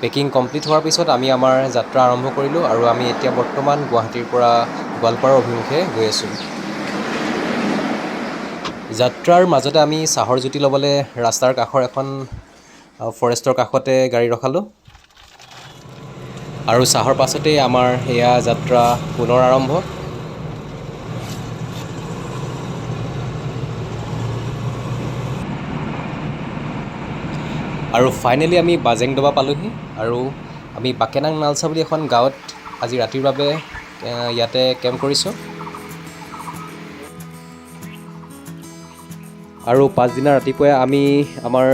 Packing complete হোৱাৰ পিছত আমি আমাৰ যাত্ৰা আৰম্ভ কৰিলোঁ আৰু আমি এতিয়া বৰ্তমান গুৱাহাটীৰ পৰা গোৱালপাৰাৰ অভিমুখে গৈ আছোঁ। যাত্ৰাৰ মাজতে আমি চাহৰ জুতি ল'বলৈ ৰাস্তাৰ কাষৰ এখন ফৰেষ্টৰ কাষতে গাড়ী ৰখালোঁ আৰু চাহৰ পাছতেই আমাৰ এয়া যাত্ৰা পুনৰ আৰম্ভ। আৰু ফাইনেলি আমি বাজেংডবা পালোঁহি আৰু আমি বাকেনাং নালচা বুলি এখন গাঁৱত আজি ৰাতিৰ বাবে ইয়াতে কেম্প কৰিছোঁ। আৰু পাছদিনা ৰাতিপুৱাই আমি আমাৰ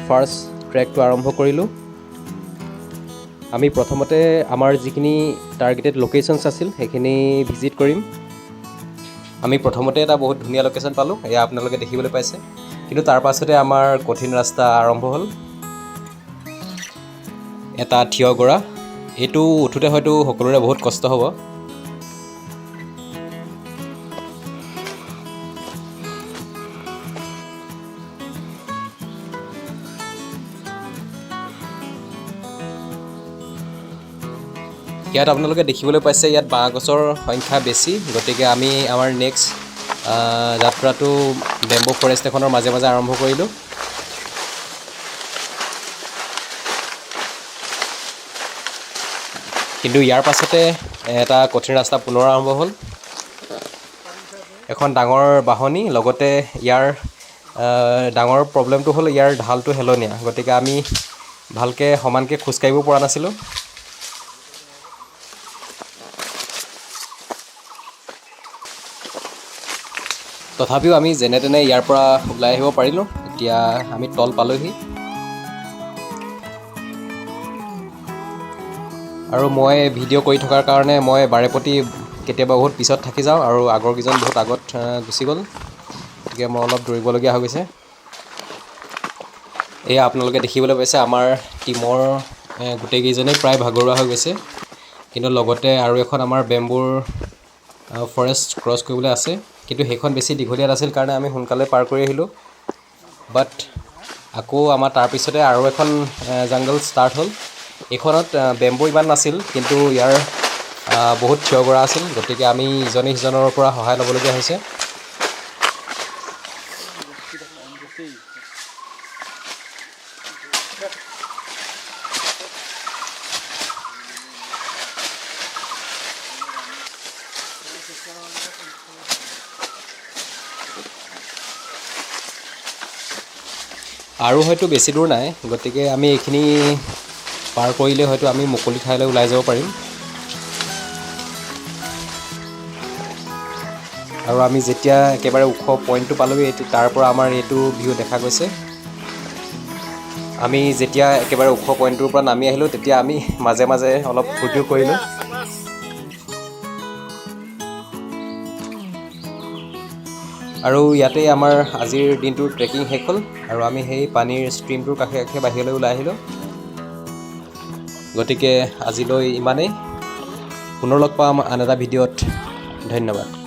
ফাৰ্ষ্ট ট্ৰেকটো আৰম্ভ কৰিলোঁ। আমি প্ৰথমতে আমাৰ যিখিনি টাৰ্গেটেড লোকেশ্যনছ আছিল সেইখিনি ভিজিট কৰিম। আমি প্ৰথমতে এটা বহুত ধুনীয়া লোকেশ্যন পালোঁ, এয়া আপোনালোকে দেখিবলৈ পাইছে। কিন্তু তাৰ পাছতে আমাৰ কঠিন ৰাস্তা আৰম্ভ হ'ল। এটা থিয় গৰা, এইটো উঠোঁতে হয়তো সকলোৰে বহুত কষ্ট হ'ব। ইয়াত আপোনালোকে দেখিবলৈ পাইছে ইয়াত বাঁহ গছৰ সংখ্যা বেছি, গতিকে আমি আমাৰ নেক্সট যাত্ৰাটো বেম্বো ফৰেষ্ট এখনৰ মাজে মাজে আৰম্ভ কৰিলোঁ। কিন্তু ইয়াৰ পাছতে এটা কঠিন ৰাস্তা পুনৰ আৰম্ভ হ'ল। এখন ডাঙৰ বাহনি, লগতে ইয়াৰ ডাঙৰ প্ৰব্লেমটো হ'ল ইয়াৰ ঢালটো হেলনীয়া, গতিকে আমি ভালকৈ সমানকৈ খোজকাঢ়িব পৰা নাছিলোঁ। তথাপিও আমি যেনে তেনে ইয়াৰ পৰা ওলাই আহিব পাৰিলোঁ। এতিয়া আমি তল পালোঁহি আৰু মই ভিডিঅ' কৰি থকাৰ কাৰণে মই বাৰেপতি কেতিয়াবা বহুত পিছত থাকি যাওঁ আৰু আগৰকেইজন বহুত আগত গুচি গ'ল, গতিকে মই অলপ দৌৰিবলগীয়া হৈ গৈছে। এয়া আপোনালোকে দেখিবলৈ পাইছে আমাৰ টীমৰ গোটেইকেইজনেই প্ৰায় ভাগৰুৱা হৈ গৈছে, কিন্তু লগতে আৰু এখন আমাৰ বেম্বোৰ ফৰেষ্ট ক্ৰছ কৰিবলৈ আছে, কিন্তু সেইখন বেছি দীঘলীয়া নাছিল কাৰণে আমি সোনকালে পাৰ কৰি আহিলোঁ। বাট আকৌ আমাৰ তাৰপিছতে আৰু এখন জাংগল ষ্টাৰ্ট হ'ল। এইখনত বেম্বো ইমান নাছিল, কিন্তু ইয়াৰ বহুত থিয় গৰা আছিল, গতিকে আমি ইজনে সিজনৰ পৰা সহায় ল'বলগীয়া হৈছে। আৰু হয়তো বেছি দূৰ নাই, গতিকে আমি এইখিনি পাৰ কৰিলে হয়তো আমি মুকলি ঠাইলৈ ওলাই যাব পাৰিম। আৰু আমি যেতিয়া একেবাৰে ওখ পইণ্টটো পালোঁগৈ, তাৰ পৰা আমাৰ এইটো ভিউ দেখা গৈছে। আমি যেতিয়া একেবাৰে ওখ পইণ্টটোৰ পৰা নামি আহিলোঁ, তেতিয়া আমি মাজে মাজে অলপ ফূৰ্তিও কৰিলোঁ। আৰু ইয়াতেই আমাৰ আজিৰ দিনটোৰ ট্ৰেকিং শেষ হ'ল আৰু আমি সেই পানীৰ ষ্ট্ৰীমটোৰ কাষে কাষে বাহিৰলৈ ওলাই আহিলোঁ। গতিকে আজিলৈ ইমানেই। পুনৰ লগ পাম আন এটা ভিডিঅ'ত। ধন্যবাদ।